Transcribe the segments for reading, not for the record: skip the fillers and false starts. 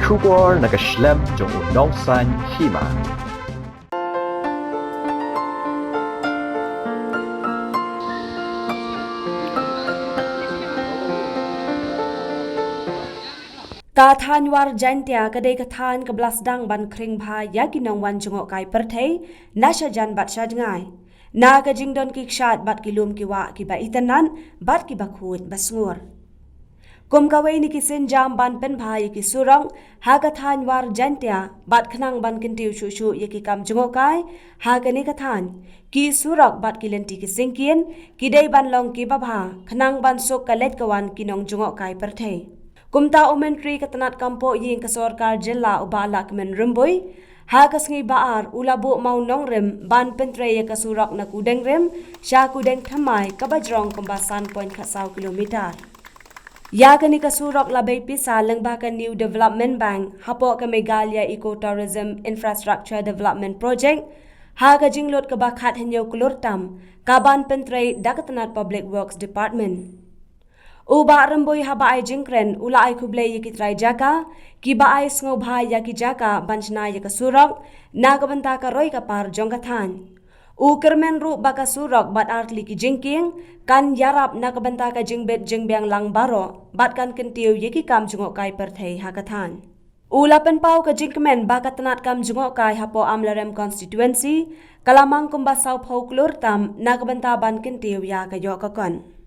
Kubor nakaslem jong unongsan hima. Kathan war jantia kadai kathan ke belas dang ban kring bha yaginong wan jungok kai perthei nasha jan bat shadngai na ka jingdon ki kshat bat kilum ki wa ki ba itanan bat ki bakhut basngur kum kawai ni ki sin jam ban pen bha ki surong ha kathan war jantia bat khnang ban kintiu shu shu ye ki kam jungok kai ha ka ni kathan ki surok bat ki lenti ki singkien ki dei ban long ki ba bha khnang ban sok kalet kawan ki nong jungok kai perthei Kumta umentri katanat kampo ying ka sorkar jilla ubala kemen rumbui ha kasngi baar ulabu mau nongrem ban pentre ya kasurak na kudeng rem sha kudeng thamai kabajrong kumbasan point khasau kilometer ya kani kasurak labai pisa lengba ka new development bank hapo ka Meghalaya ecotourism infrastructure development project ha ka jinglot ka bakhat henyo kulurtam ka ban pentre dakatanat public works department Uba remboi haba ai jingkren ula ai kuble yikitrai jaka ki ba ai sngo bha yaki jaka banchna yaka surok na ka banta ka roi ka par jongkathan u kermen ru baka surok bat artli ki jingking kan yarap na ka banta ka jingbet jingbyang lang baro bat kan kentiu yiki kam jungok kai perthei hakathan ula pen pau ka jingkmen baka tanat kam jungok kai hapo amlarem constituency kalamang kumba sau phauklur tam na ka banta ban kentiu ya ka yo ka kon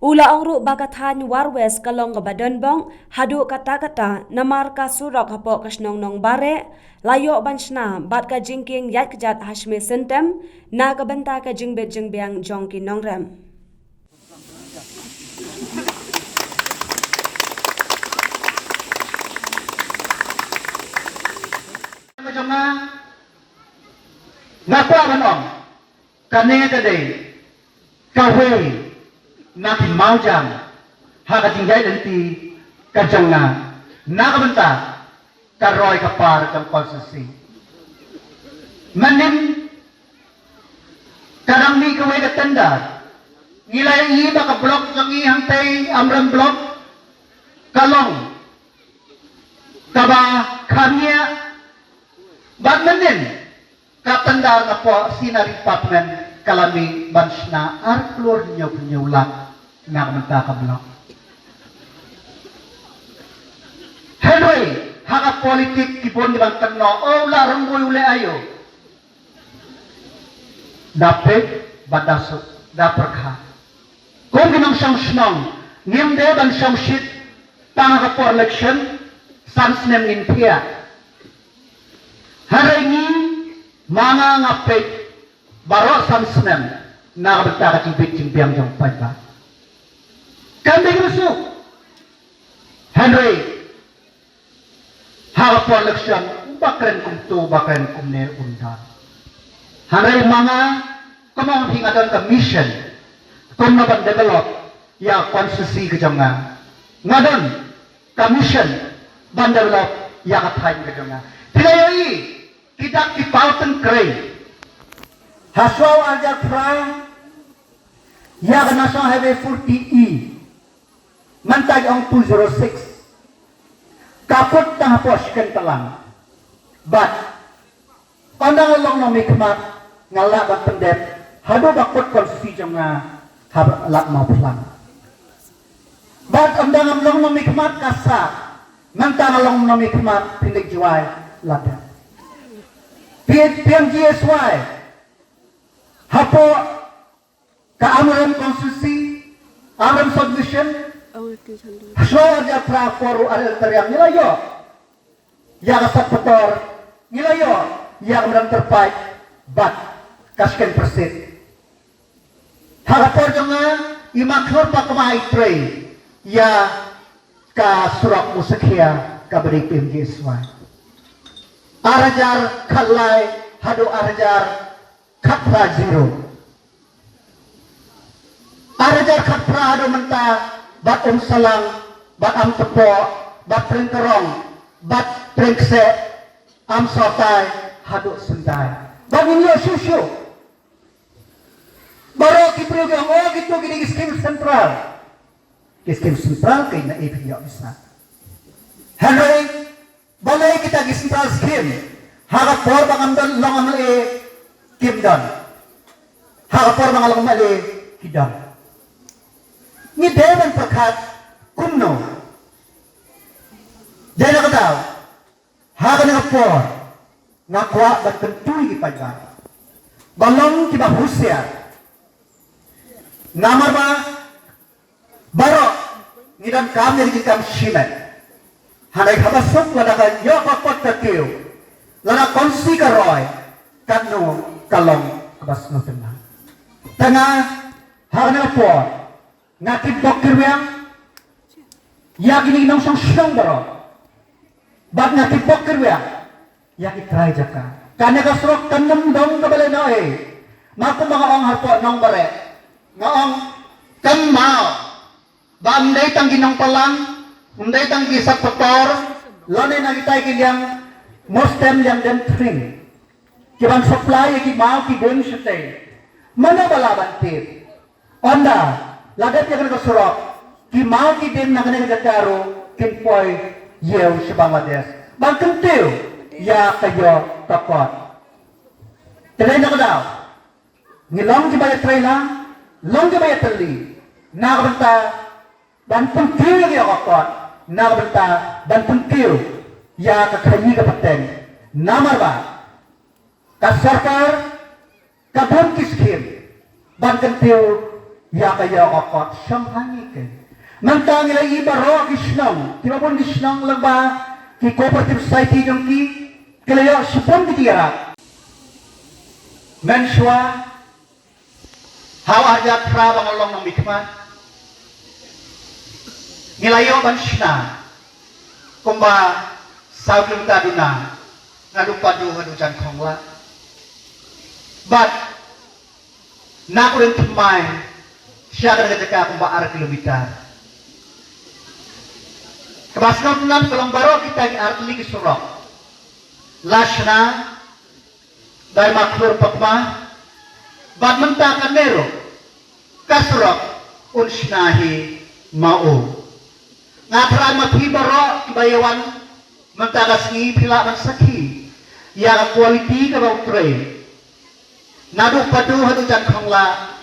Ula angru bakathan warwes kalong badon bong hadu kata-kata namar ka surok hapo kasnong nong bare layo banchna bat ka jingking yat kejat hashme sentem na ka benta ka jingbet jingbyang jongki nongrem Ngapa manong kane tadi kawai nakin maujang haka jingjai lenti kajanga naka benta karoy kapar kang konstitusi manin kadang mi kawai katanda nilai i baka blok jangi hangtay amram blok kalong kaba kanya bag manin katanda nga po sinari department kalami bansna arklor nyok-nyolak nga kamanta ka blok. Henry, haka politik kipon di bantang no, larang mo uli ayo. Dapat badasok, dapat ka. Kung ginang siyang sinong, ngimde ban siyang shit, tanga ka for election, sans nem intiya. Haray ni, mga ngapit, baro samsnem nakabagta ka cibit cimpiang jong pa. Kami rusuk Henry harap election bakren kumtu bakren kumne undan Henry mga kamang hingadan ka mission kum na develop ya konstitusi kejanga ngadon ka mission ban develop ya kathain kejanga tilayoi kidak ki pauten kray Haswaw ajar prime ya National Highway 40E mantag ang 206 kapot na hapos kan talang but pandang along na may kamat nga laban pendep hado bakot konstitusi nga halak mau pelang but andang along na may kamat kasa mantang along na may kamat pindig jiwai ladan PMGSY hapo keamanan konstitusi, amanan submission, semua aja praporu ada teriak nilayo, yang sepetor nilayo, yang menang terbaik, bat kasken persit. Harapor jangan imaklor pakamai tray, ya ka surak musikya kaberi PMGSY. Arajar kalai, hadu arajar Khatra zero. Arajar khatra ado menta bat salang, bat am tepo, bat trengkerong, bat trengse, am sotai, hado sendai. Bagi dia susu. Baru kita bilang oh gitu gini skim sentral. Skim sentral kaya na ipin bisa. Henry Kim haga por bangam don long amal Kim don haga por bangam long amal Hidon ni dewan perkat kumno jadi nak tahu haga ni por ngakwa dan kentui ki pajak balong ki bahusia namar ba baro ngidan kam ni kam shimet hanai khabasok lada ka yo pakot takiu lada konsi ka roy kanu kalong kabas no tenang tengah harna po ngakit dokter yang yakini nong song syong baro bag ngakit dokter yang yakit try jaka kanya ka srok kanam dong ka bale no maku mga ong harpo nong bare ngaong kamao bandai tanggi nong palang undai tanggi sak petor lone nagitai ki yang mostem yang dem trim kiban supply ki mau ki dem shute mana balaban tip onda ladat yang ka surok ki mau ki dem nagane ka karo kinpoy yew sa Bangladesh bang kentiu ya kayo takot tren na daw ngilong ki bayat trela long ki bayat tali nakabanta dan pengkiu yang dia kokot nakabanta dan pengkiu ya kakayi kapateng namar ba kasarkar kabun kiskim dan kentiu ya kaya kokot siyang hangikin nantang ila iba ro kisnong timapun kisnong lang ba ki cooperative society yung ki kilayo sipon kitira menswa hawa aja tra bangalong ng mikmat nilayo ban sina kumba saudum taduna ngadupadu hadujan kongla but nakurin tumay siya ka nagajaka kumba ara kilometer kabasnaw tunan kalong baro kita artli kisurok lashna dahil maklur pakma but mentakan mero kasurok unsnahi mau ngapra mathibaro kibayawan mentagas ngi pila man sakhi ya quality ka bautre nadu padu hadu jan khongla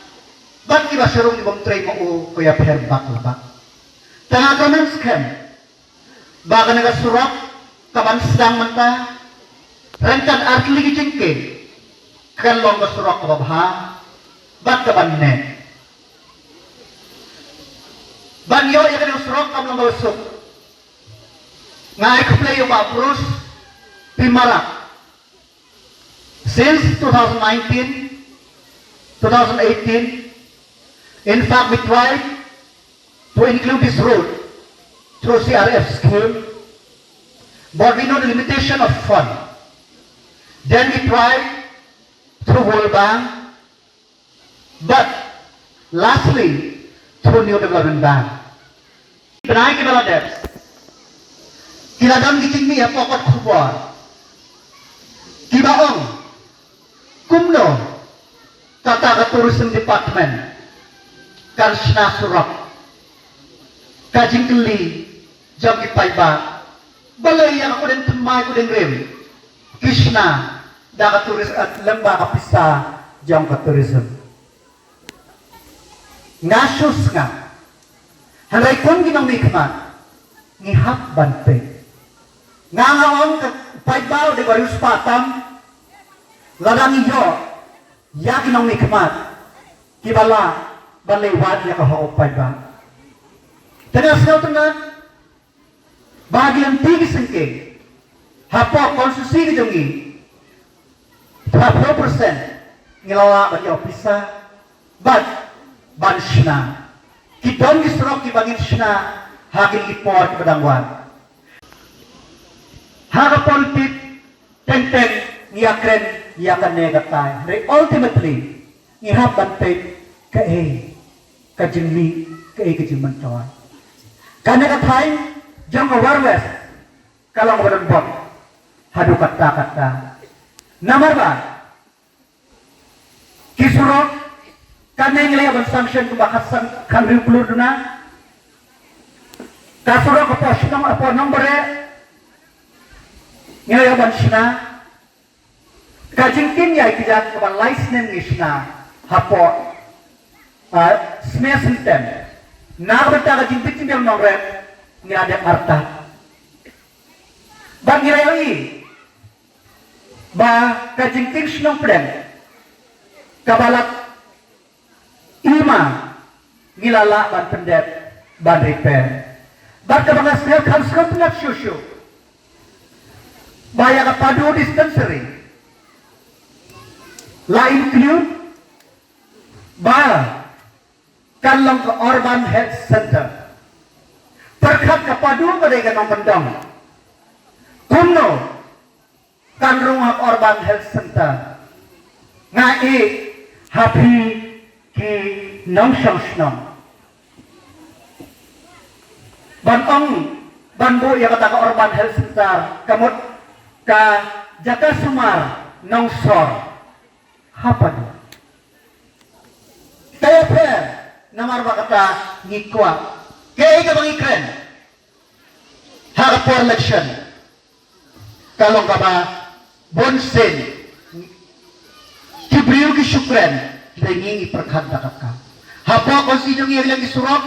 bat ki basarung ni bautre mo ko ya pher bak labak tanga kamen skem bagan nga surok kaban sedang menta rentan artli ki jengke kan long ka surok ka babha bat kaban ne banyo ya kan surok kam long usuk ngai kuplay yung Bruce Pimarak since 2019 2018 in fact we tried to include this route through CRF scheme but we know the limitation of fund then we tried through World Bank but lastly through New Development Bank Benai ke Bangladesh kiladam giting mi pokot khubor kibaong kumno tata ka tourism department karsna surok kajing keli jam ipaiba balay yang ako din tumay ko din rim Krishna da ka turis at lamba ka pisa jam ka tourism ngasus nga hanay kung ginang mikmat ngihap bante ngaon ka paibaw de barus patam ladang iyo ya ginang mikmat kibala balay wad ya ka ho paiba tenas kau tengah bagian tinggi sengke hapo konsumsi gedungi 30% ngelola bagi opisa but banshna kidon gisrok kibangin shna hagin ipor kibadangwan haga politik teng-teng ngiyakren ngiyakan negatay re ultimately ngihap bantay kajingli kajingmantawan karena katay jang awareness kalau ngobrol bot hadu kata nomor ba kisurok karena yang layak sanction kebakasan kan ripulur duna kasurok apa sinong apa nomornya ngayaban sina kajingkin ya kijat kaban license ngisna hapo smash system na bata kajingkin yang nongret ngada arta bang ngirayoi ba kajingkin snong pren kabalat ima ngilala ban pendet ban repair ban kabangas ngel khams kham shushu Baya kapado dispensary la include ba kanlong ke urban health center perkat kapado mereka nong pendang kuno kan rumah urban health center ngai happy ki nong shong ban ban bu ya kata ke urban health center kamut ka Jaka Sumar Nongsor apa tu? Kaya per namar bakata ngikwa kaya ka bang ikren harap election kalau ka ba bonsen kibriyo ki syukran lengi perkhanda ka hapa konsidong yang lagi surok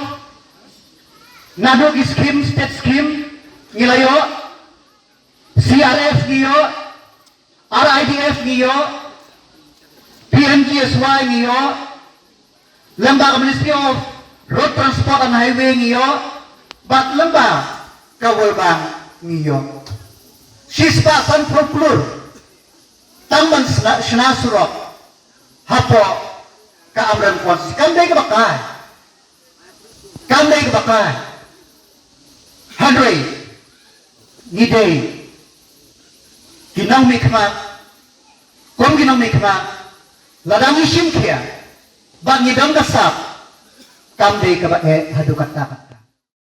nado ki scheme state scheme nilayo CRF niyo, RIDF niyo, PMGSY niyo, Lembaga Ministry of Road Transport and Highway niyo, bat lembaga kawalbang niyo. Sispa san proklur, tamban sinasurok, hapo kaamran konsis. Kanday ka bakay? Kanday ka bakay? Hanray, niday, ginang mikma, kom ginang mikma, ladang isim kia, bang idam dasap, kamde ka ba hadukat dapat.